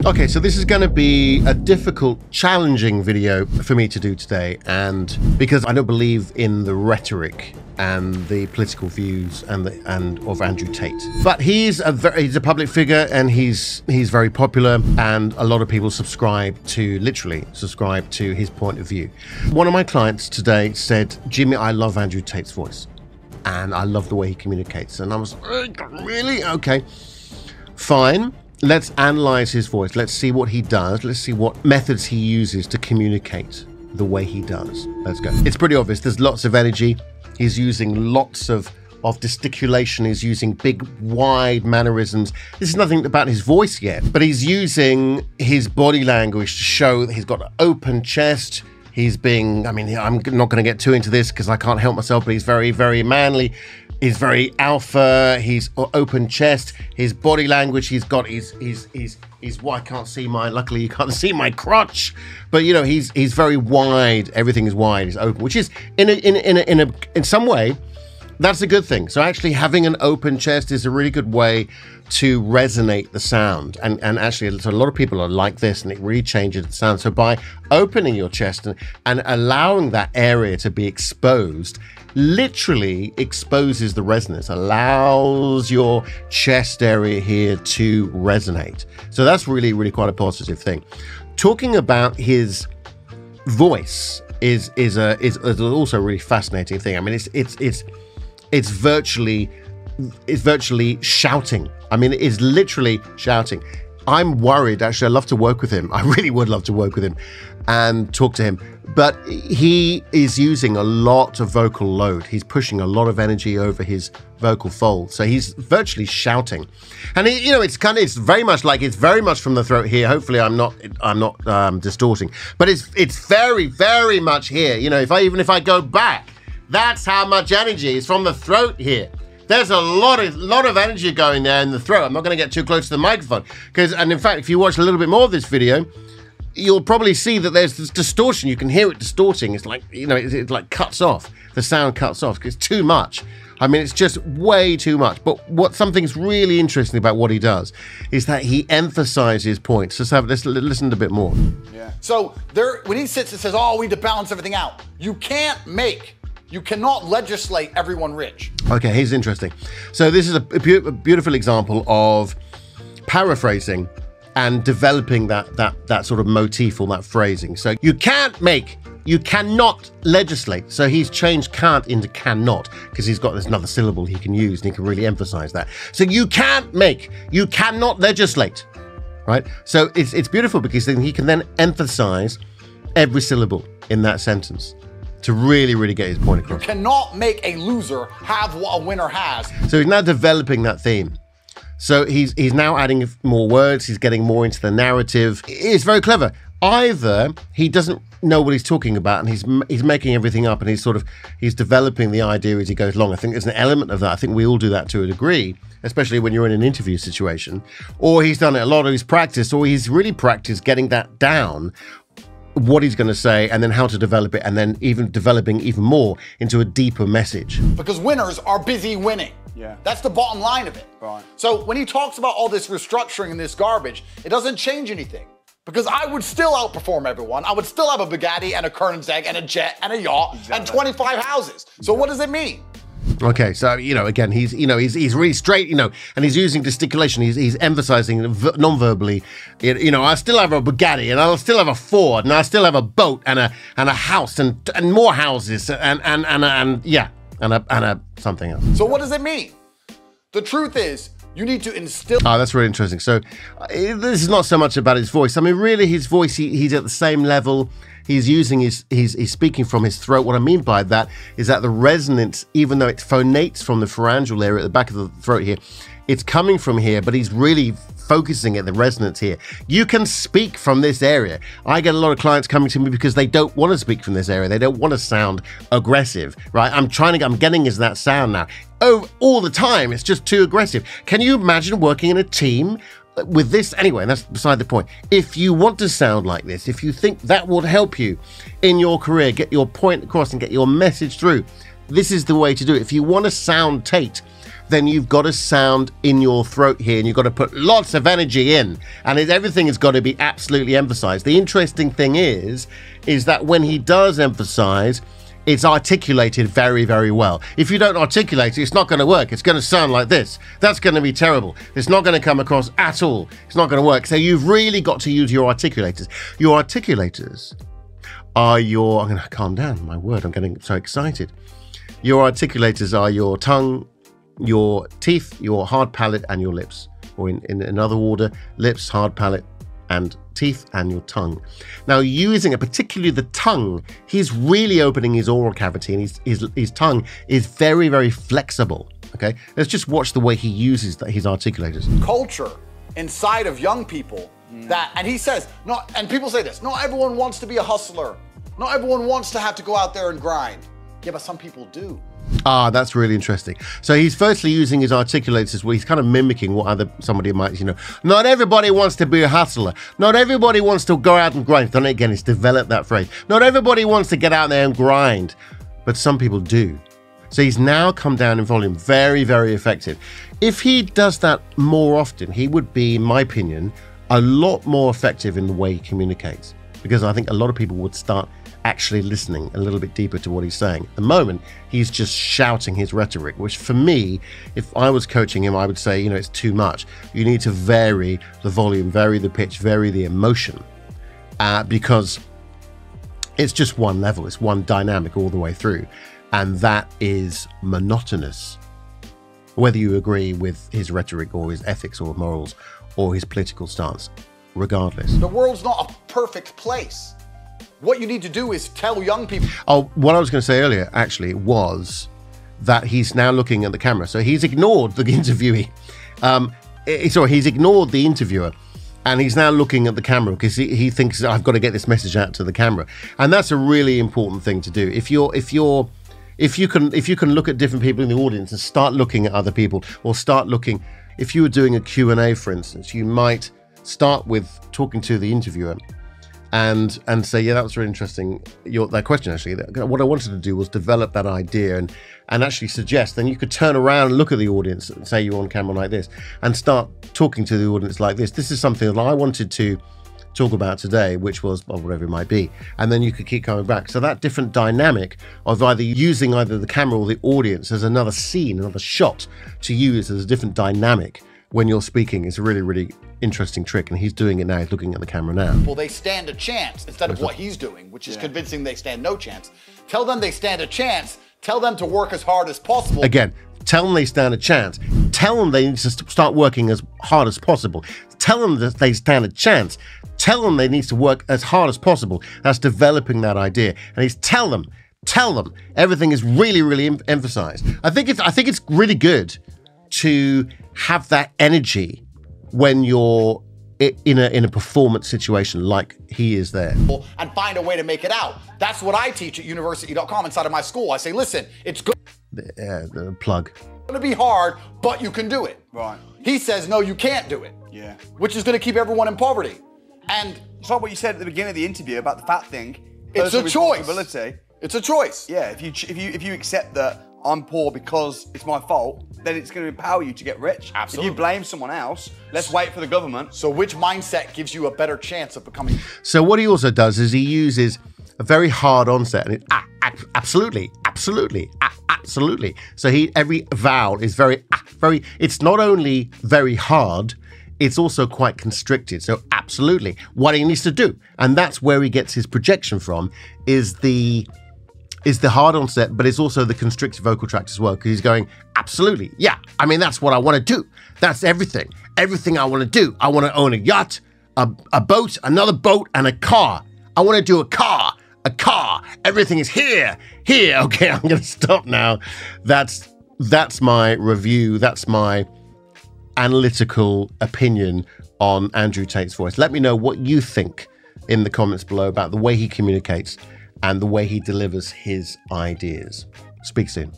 Okay, so this is going to be a difficult, challenging video for me to do today, and because I don't believe in the rhetoric and the political views and of Andrew Tate. But he's a public figure, and he's very popular, and a lot of people literally subscribe to his point of view. One of my clients today said, "Jimmy, I love Andrew Tate's voice, and I love the way he communicates." And I was like, really? Okay, fine. Let's analyze his voice. Let's see what he does. Let's see what methods he uses to communicate the way he does. Let's go. It's pretty obvious. There's lots of energy. He's using lots of gesticulation. He's using big, wide mannerisms. This is nothing about his voice yet, but he's using his body language to show that he's got an open chest. He's being, I'm not going to get too into this because I can't help myself, but he's very, very manly. He's very alpha. He's open chest. His body language. He's got well, I can't see luckily you can't see my crotch, but you know, he's very wide. Everything is wide. He's open, which is in some way, that's a good thing. So actually having an open chest is a really good way to resonate the sound. And actually, so a lot of people are like this, and it really changes the sound. So by opening your chest and allowing that area to be exposed, literally exposes the resonance, allows your chest area here to resonate. So that's really, really quite a positive thing. Talking about his voice is also a really fascinating thing. I mean, it's virtually shouting. I mean, it is literally shouting. I'm worried, actually. I'd love to work with him. I really would love to work with him and talk to him. But he is using a lot of vocal load. He's pushing a lot of energy over his vocal fold. So he's virtually shouting. And it's very much from the throat here. Hopefully I'm not distorting. But it's very, very much here. You know, if I go back, that's how much energy is from the throat here. There's a lot of energy going there in the throat. I'm not going to get too close to the microphone and in fact, if you watch a little bit more of this video, you'll probably see that there's this distortion. You can hear it distorting. It's like, you know, it like cuts off. The sound cuts off. It's too much. I mean, it's just way too much. But something's really interesting about what he does is that he emphasizes points. Let's listen a bit more. Yeah. So when he sits and says, "Oh, we need to balance everything out," you cannot legislate everyone rich. Okay, here's interesting. So this is a beautiful example of paraphrasing and developing that sort of motif or that phrasing. So you cannot legislate. So he's changed can't into cannot because there's another syllable he can use, and he can really emphasize that. So you cannot legislate, right? So it's beautiful because then he can then emphasize every syllable in that sentence to really, really get his point across. You cannot make a loser have what a winner has. So he's now developing that theme. So he's now adding more words. He's getting more into the narrative. It's very clever. Either he doesn't know what he's talking about and he's making everything up, and he's developing the idea as he goes along. I think there's an element of that. I think we all do that to a degree, especially when you're in an interview situation. Or he's done it a lot, or he's practiced, or he's really practiced getting that down, what he's going to say, and then how to develop it, and then even developing even more into a deeper message. Because winners are busy winning. Yeah. That's the bottom line of it. Right. So when he talks about all this restructuring and this garbage, it doesn't change anything. Because I would still outperform everyone. I would still have a Bugatti and a Koenigsegg and a jet and a yacht and 25 houses. So what does it mean? Okay, so, you know, again, he's really straight, you know, and he's using gesticulation. He's emphasizing non-verbally, you know, I still have a Bugatti, and I'll still have a Ford, and I still have a boat and a house and more houses and something else. So what does it mean? The truth is, you need to instill. Oh, that's really interesting. So this is not so much about his voice. I mean, really, his voice, he's at the same level. He's using he's speaking from his throat. What I mean by that is that the resonance, even though it phonates from the pharyngeal area at the back of the throat here, it's coming from here, but he's really focusing at the resonance here. You can speak from this area. I get a lot of clients coming to me because they don't want to speak from this area. They don't want to sound aggressive, right? I'm getting into that sound now. Oh, all the time. It's just too aggressive. Can you imagine working in a team with this? Anyway, that's beside the point. If you want to sound like this, if you think that would help you in your career, get your point across and get your message through, this is the way to do it. If you want to sound Tate, then you've got to sound in your throat here, and you've got to put lots of energy in, and everything has got to be absolutely emphasized. The interesting thing is that when he does emphasize, it's articulated very, very well. If you don't articulate it, it's not going to work. It's going to sound like this. That's going to be terrible. It's not going to come across at all. It's not going to work. So you've really got to use your articulators. Your articulators are your... I'm going to calm down. My word, I'm getting so excited. Your articulators are your tongue, your teeth, your hard palate, and your lips. Or in another order, lips, hard palate, and teeth, and your tongue. Now, using it, particularly the tongue, he's really opening his oral cavity, and his tongue is very, very flexible. Okay, let's just watch the way he uses his articulators. Culture inside of young people that, and he says, and people say this, not everyone wants to be a hustler. Not everyone wants to have to go out there and grind. Yeah, but some people do. Ah, that's really interesting. So he's firstly using his articulators where he's kind of mimicking what somebody might, not everybody wants to be a hustler. Not everybody wants to go out and grind. Then again, it's developed that phrase. Not everybody wants to get out there and grind, but some people do. So he's now come down in volume. Very, very effective. If he does that more often, he would be, in my opinion, a lot more effective in the way he communicates, because I think a lot of people would start actually listening a little bit deeper to what he's saying. At the moment, he's just shouting his rhetoric, which for me, if I was coaching him, I would say, it's too much. You need to vary the volume, vary the pitch, vary the emotion, because it's just one level. It's one dynamic all the way through. And that is monotonous. Whether you agree with his rhetoric or his ethics or morals or his political stance, regardless. The world's not a perfect place. What you need to do is tell young people. Oh, what I was going to say earlier, actually, was that he's now looking at the camera. So he's ignored the interviewee. He's ignored the interviewer, and he's now looking at the camera because he thinks, I've got to get this message out to the camera. And that's a really important thing to do. If you can look at different people in the audience and start looking at other people, or start looking, if you were doing a Q&A, for instance, you might start with talking to the interviewer and say, yeah, that was really interesting, that question. Actually, what I wanted to do was develop that idea and actually suggest. Then you could turn around and look at the audience and say you're on camera like this, and start talking to the audience like this. This is something that I wanted to talk about today, which was, well, whatever it might be. And then you could keep coming back. So that different dynamic of using either the camera or the audience as another scene, another shot to use as a different dynamic when you're speaking is a really, really interesting trick. And he's doing it now. He's looking at the camera now. Well, they stand a chance instead of what he's doing, which is convincing they stand no chance. Tell them they stand a chance. Tell them to work as hard as possible. Again, tell them they stand a chance. Tell them they need to start working as hard as possible. Tell them that they stand a chance. Tell them they need to work as hard as possible. That's developing that idea. And he's tell them. Everything is really, really emphasized. I think it's really good to have that energy when you're in a performance situation like he is there. And find a way to make it out. That's what I teach at university.com inside of my school. I say, listen, it's good. The plug. It's going to be hard, but you can do it. Right. He says, no, you can't do it. Yeah. Which is going to keep everyone in poverty. And it's like what you said at the beginning of the interview about the fat thing. It's a choice. It's a choice. Yeah, if you accept that I'm poor because it's my fault, then it's going to empower you to get rich. Absolutely. If you blame someone else, let's wait for the government. So which mindset gives you a better chance of becoming? So what he also does is he uses a very hard onset, and absolutely. So every vowel is very. It's not only very hard, it's also quite constricted. So absolutely, what he needs to do, and that's where he gets his projection from, is the hard onset, but it's also the constricted vocal tract as well, because he's going, absolutely, yeah, I mean, that's what I want to do. That's everything I want to do. I want to own a yacht, a boat, another boat, and a car. I want to do a car. Everything is here. Okay, I'm going to stop now. That's my review. That's my analytical opinion on Andrew Tate's voice. Let me know what you think in the comments below about the way he communicates and the way he delivers his ideas. Speak soon.